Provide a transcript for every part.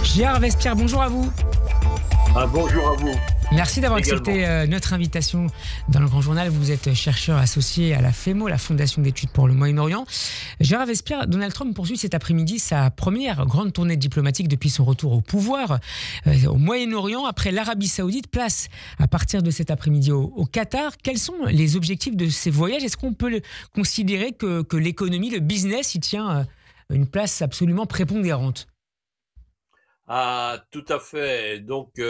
Gérard Vespierre, bonjour à vous. Bonjour à vous. Merci d'avoir Également. accepté notre invitation dans le Grand Journal. Vous êtes chercheur associé à la FEMO, la Fondation d'études pour le Moyen-Orient. Gérard Vespierre, Donald Trump poursuit cet après-midi sa première grande tournée diplomatique depuis son retour au pouvoir au Moyen-Orient. Après l'Arabie Saoudite, place à partir de cet après-midi au Qatar. Quels sont les objectifs de ces voyages? Est-ce qu'on peut considérer que l'économie, le business, y tient une place absolument prépondérante? Tout à fait. Donc,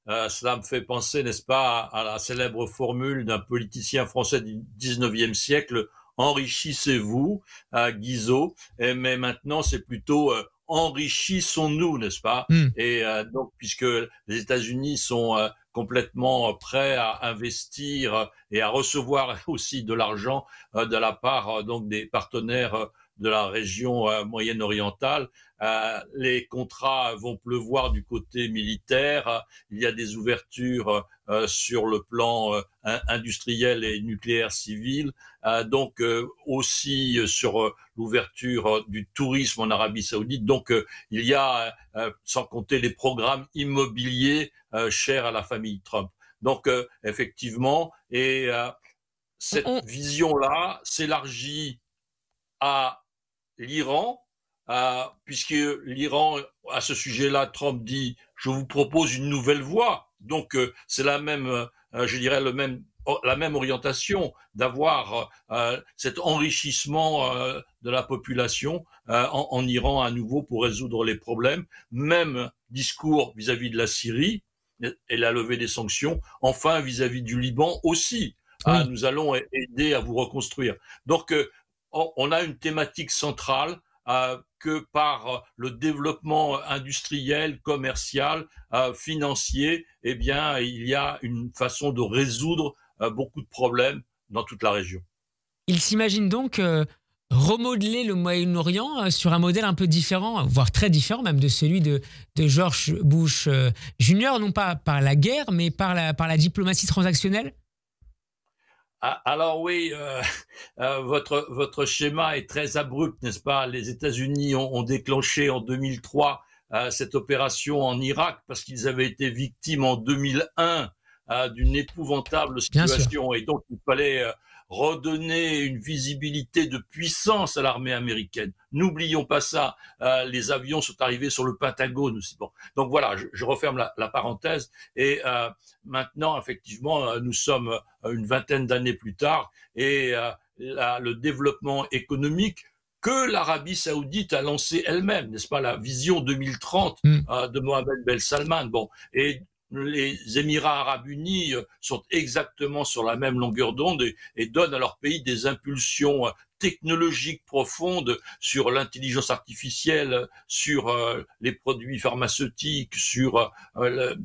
cela me fait penser, n'est-ce pas, à la célèbre formule d'un politicien français du 19e siècle, enrichissez-vous, Guizot, mais maintenant c'est plutôt enrichissons-nous, n'est-ce pas? Et donc, puisque les États-Unis sont complètement prêts à investir et à recevoir aussi de l'argent de la part donc des partenaires de la région moyenne-orientale. Les contrats vont pleuvoir du côté militaire. Il y a des ouvertures sur le plan industriel et nucléaire civil. Donc aussi sur l'ouverture du tourisme en Arabie Saoudite. Donc il y a, sans compter les programmes immobiliers chers à la famille Trump. Donc effectivement, et cette vision-là s'élargit à l'Iran, puisque l'Iran, à ce sujet-là, Trump dit « je vous propose une nouvelle voie ». Donc, c'est la même, je dirais, la même orientation d'avoir cet enrichissement de la population en Iran à nouveau pour résoudre les problèmes. Même discours vis-à-vis de la Syrie et la levée des sanctions. Enfin, vis-à-vis du Liban aussi. Oui. Nous allons aider à vous reconstruire. Donc, on a une thématique centrale que par le développement industriel, commercial, financier, eh bien, il y a une façon de résoudre beaucoup de problèmes dans toute la région. Il s'imagine donc remodeler le Moyen-Orient sur un modèle un peu différent, voire très différent même de celui de George Bush Jr., non pas par la guerre, mais par la diplomatie transactionnelle? Alors oui, votre schéma est très abrupt, n'est-ce pas? Les États-Unis ont déclenché en 2003 cette opération en Irak parce qu'ils avaient été victimes en 2001 d'une épouvantable situation. Et donc il fallait redonner une visibilité de puissance à l'armée américaine. N'oublions pas ça. Les avions sont arrivés sur le Pentagone aussi. Bon. Donc voilà, je referme la parenthèse. Et maintenant, effectivement, nous sommes une vingtaine d'années plus tard et le développement économique que l'Arabie Saoudite a lancé elle-même, n'est-ce pas, la vision 2030 de Mohammed Ben Salman. Bon, et les Émirats arabes unis sont exactement sur la même longueur d'onde et donnent à leur pays des impulsions technologiques profondes sur l'intelligence artificielle, sur les produits pharmaceutiques, sur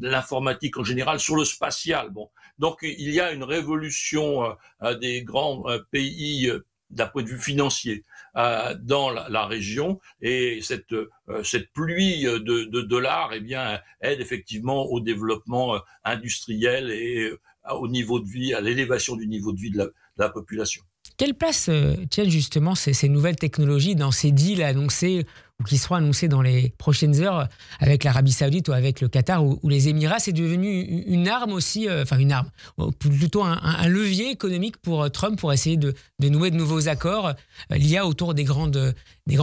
l'informatique en général, sur le spatial. Bon, donc il y a une révolution des grands pays d'un point de vue financier dans la région, et cette pluie de dollars, eh bien, aide effectivement au développement industriel et au niveau de vie, à l'élévation du niveau de vie de la population. Quelle place tiennent justement ces nouvelles technologies dans ces deals annoncés ou qui seront annoncés dans les prochaines heures avec l'Arabie Saoudite ou avec le Qatar ou les Émirats? C'est devenu une arme aussi, enfin une arme, plutôt un levier économique pour Trump pour essayer de nouer de nouveaux accords. Il y a autour des grandes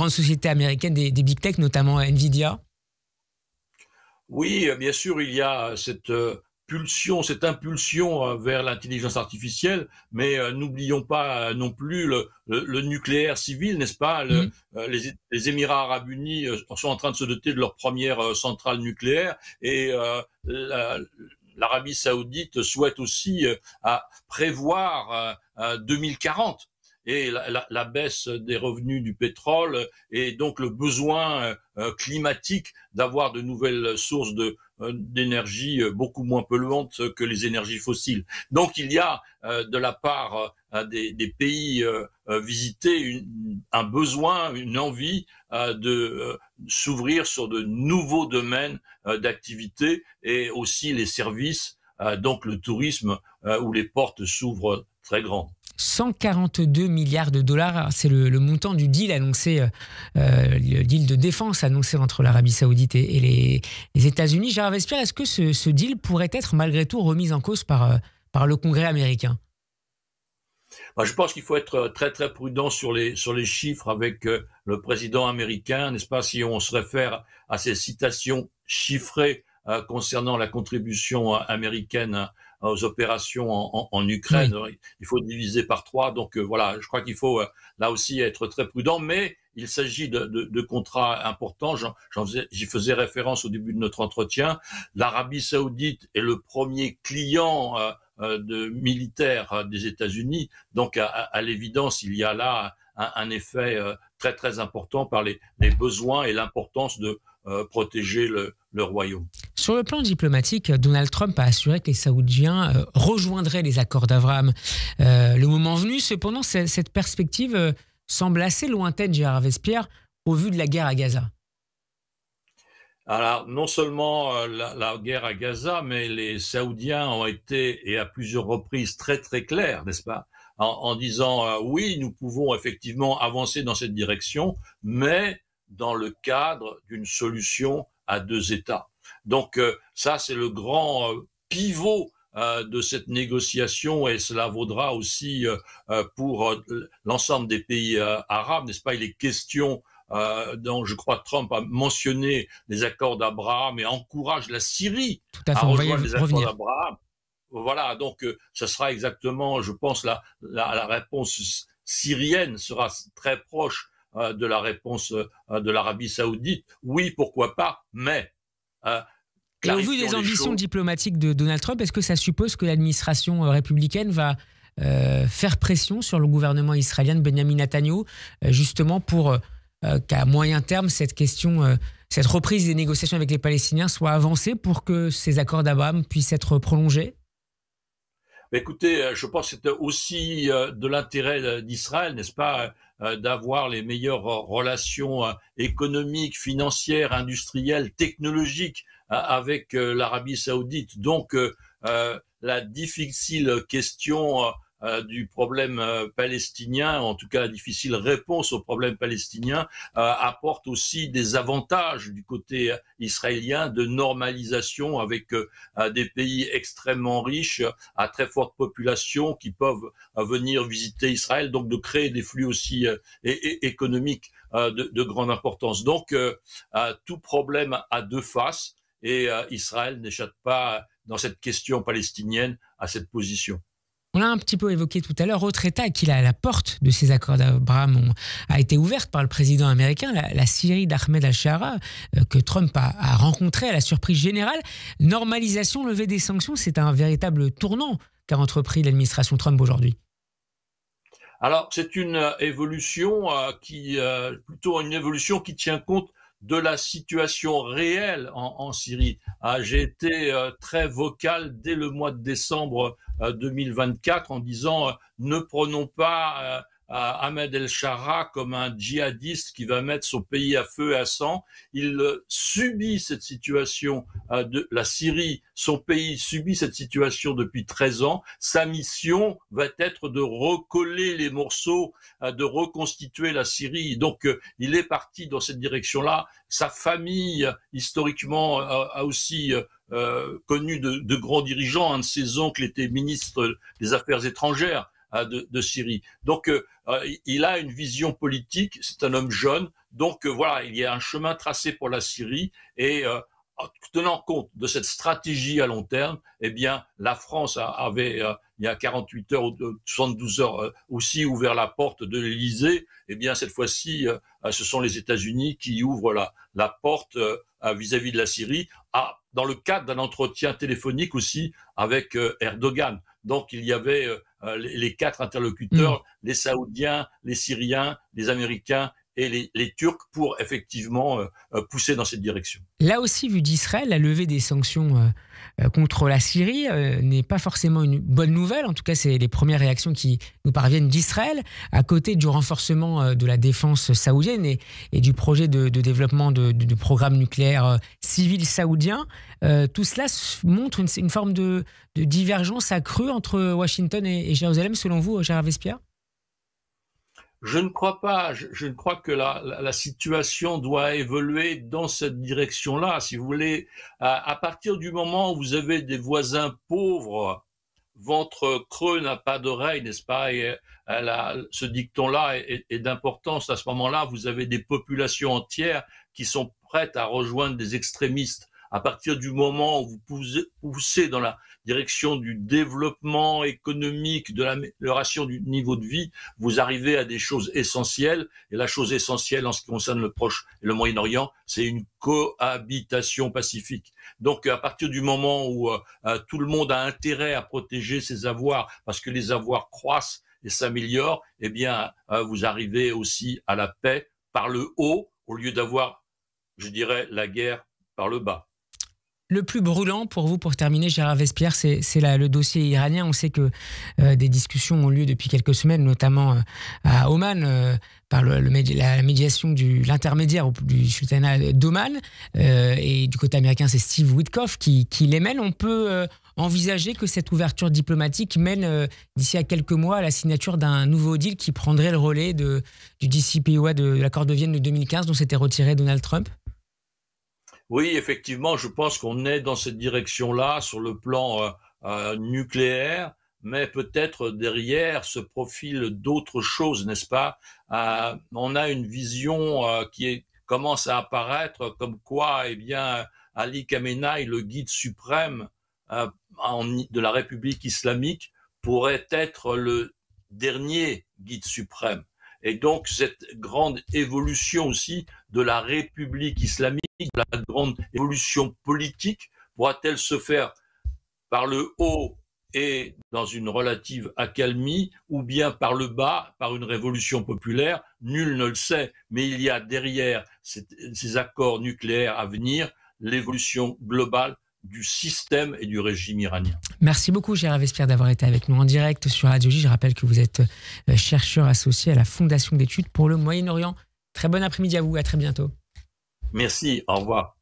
sociétés américaines, des big tech, notamment Nvidia. Oui, bien sûr, il y a cette impulsion vers l'intelligence artificielle, mais n'oublions pas non plus le nucléaire civil, n'est-ce pas? Les Émirats arabes unis sont en train de se doter de leur première centrale nucléaire, et l'Arabie saoudite souhaite aussi prévoir 2040. Et la baisse des revenus du pétrole et donc le besoin climatique d'avoir de nouvelles sources d'énergie beaucoup moins polluantes que les énergies fossiles. Donc il y a de la part des pays visités un besoin, une envie de s'ouvrir sur de nouveaux domaines d'activité, et aussi les services, donc le tourisme, où les portes s'ouvrent très grandes. 142 milliards de dollars. C'est le montant du deal annoncé, le deal de défense annoncé entre l'Arabie Saoudite et les États-Unis. Gérard Vespierre, est-ce que ce deal pourrait être malgré tout remis en cause par le Congrès américain? Je pense qu'il faut être très très prudent sur les chiffres avec le président américain, n'est-ce pas? Si on se réfère à ces citations chiffrées concernant la contribution américaine aux opérations en Ukraine, oui. Il faut diviser par 3. Donc voilà, je crois qu'il faut là aussi être très prudent, mais il s'agit de contrats importants. J'y faisais référence au début de notre entretien. L'Arabie Saoudite est le premier client de militaires des États-Unis. Donc, à l'évidence, il y a là un effet très très important par les besoins et l'importance de protéger le royaume. Sur le plan diplomatique, Donald Trump a assuré que les Saoudiens rejoindraient les accords d'Abraham le moment venu. Cependant, cette perspective semble assez lointaine, Gérard Vespierre, au vu de la guerre à Gaza. Alors, non seulement la guerre à Gaza, mais les Saoudiens ont été, et à plusieurs reprises, très très clairs, n'est-ce pas, en disant oui, nous pouvons effectivement avancer dans cette direction, mais dans le cadre d'une solution à 2 États. Donc ça, c'est le grand pivot de cette négociation, et cela vaudra aussi pour l'ensemble des pays arabes, n'est-ce pas? Il est question dont je crois Trump a mentionné les accords d'Abraham et encourage la Syrie à rejoindre les accords d'Abraham. Voilà, donc ça sera exactement, je pense, la réponse syrienne sera très proche de la réponse de l'Arabie Saoudite. Oui, pourquoi pas, mais et au vu des ambitions diplomatiques de Donald Trump, est-ce que ça suppose que l'administration républicaine va faire pression sur le gouvernement israélien de Benjamin Netanyahou, justement pour qu'à moyen terme, cette question, cette reprise des négociations avec les Palestiniens soit avancée pour que ces accords d'Abraham puissent être prolongés? Écoutez, je pense que c'est aussi de l'intérêt d'Israël, n'est-ce pas, d'avoir les meilleures relations économiques, financières, industrielles, technologiques avec l'Arabie Saoudite. Donc, la difficile question du problème palestinien, en tout cas la difficile réponse au problème palestinien, apporte aussi des avantages du côté israélien de normalisation avec des pays extrêmement riches, à très forte population, qui peuvent venir visiter Israël, donc de créer des flux aussi économiques de grande importance. Donc tout problème a 2 faces, et Israël n'échappe pas dans cette question palestinienne à cette position. On l'a un petit peu évoqué tout à l'heure, autre État qui, la porte de ces accords d'Abraham a été ouverte par le président américain, la Syrie d'Ahmed al-Shara, que Trump a rencontré à la surprise générale. Normalisation, levée des sanctions, c'est un véritable tournant qu'a entrepris l'administration Trump aujourd'hui. Alors, c'est une évolution plutôt une évolution qui tient compte de la situation réelle en Syrie. J'ai été très vocal dès le mois de décembre 2024 en disant ne prenons pas Ahmed el-Shara comme un djihadiste qui va mettre son pays à feu et à sang. Il subit cette situation de la Syrie, son pays subit cette situation depuis 13 ans. Sa mission va être de recoller les morceaux, de reconstituer la Syrie. Donc il est parti dans cette direction-là. Sa famille, historiquement, a aussi connu de grands dirigeants. Un de ses oncles était ministre des Affaires étrangères de Syrie. Donc, il a une vision politique, c'est un homme jeune, donc voilà, il y a un chemin tracé pour la Syrie, et en tenant compte de cette stratégie à long terme, eh bien, la France avait, il y a 48 heures ou 72 heures, aussi ouvert la porte de l'Élysée. Eh bien, cette fois-ci, ce sont les États-Unis qui ouvrent la porte vis-à-vis de la Syrie, dans le cadre d'un entretien téléphonique aussi avec Erdogan. Donc, il y avait les 4 interlocuteurs, les Saoudiens, les Syriens, les Américains et les Turcs pour effectivement pousser dans cette direction. Là aussi, vu d'Israël, la levée des sanctions contre la Syrie n'est pas forcément une bonne nouvelle. En tout cas, c'est les premières réactions qui nous parviennent d'Israël, à côté du renforcement de la défense saoudienne et du projet de développement de programme nucléaire civil saoudien. Tout cela montre une forme de divergence accrue entre Washington et Jérusalem, selon vous, Gérard Vespierre? Je ne crois pas. Je ne crois que la situation doit évoluer dans cette direction-là. Si vous voulez, à partir du moment où vous avez des voisins pauvres, ventre creux n'a pas d'oreille, n'est-ce pas? Et ce dicton-là est d'importance. À ce moment-là, vous avez des populations entières qui sont prêtes à rejoindre des extrémistes. À partir du moment où vous poussez dans la direction du développement économique, de l'amélioration du niveau de vie, vous arrivez à des choses essentielles. Et la chose essentielle en ce qui concerne le Proche et le Moyen-Orient, c'est une cohabitation pacifique. Donc, à partir du moment où tout le monde a intérêt à protéger ses avoirs, parce que les avoirs croissent et s'améliorent, eh bien, vous arrivez aussi à la paix par le haut, au lieu d'avoir, je dirais, la guerre par le bas. Le plus brûlant pour vous, pour terminer, Gérard Vespierre, c'est le dossier iranien. On sait que des discussions ont lieu depuis quelques semaines, notamment à Oman, par la médiation l'intermédiaire du sultanat d'Oman. Et du côté américain, c'est Steve Witkoff qui les mène. On peut envisager que cette ouverture diplomatique mène d'ici à quelques mois à la signature d'un nouveau deal qui prendrait le relais du DCPOA, de l'accord de Vienne de 2015 dont s'était retiré Donald Trump? Oui, effectivement, je pense qu'on est dans cette direction-là sur le plan nucléaire, mais peut-être derrière se profilent d'autres choses, n'est-ce pas? On a une vision qui commence à apparaître comme quoi, eh bien, Ali Khamenei, le guide suprême de la République islamique, pourrait être le dernier guide suprême. Et donc, cette grande évolution aussi de la République islamique, la grande évolution politique, pourra-t-elle se faire par le haut et dans une relative accalmie, ou bien par le bas, par une révolution populaire? Nul ne le sait, mais il y a derrière ces accords nucléaires à venir l'évolution globale du système et du régime iranien. Merci beaucoup Gérard Vespierre d'avoir été avec nous en direct sur Radio J. Je rappelle que vous êtes chercheur associé à la Fondation d'études pour le Moyen-Orient. Très bon après-midi à vous, à très bientôt. Merci, au revoir.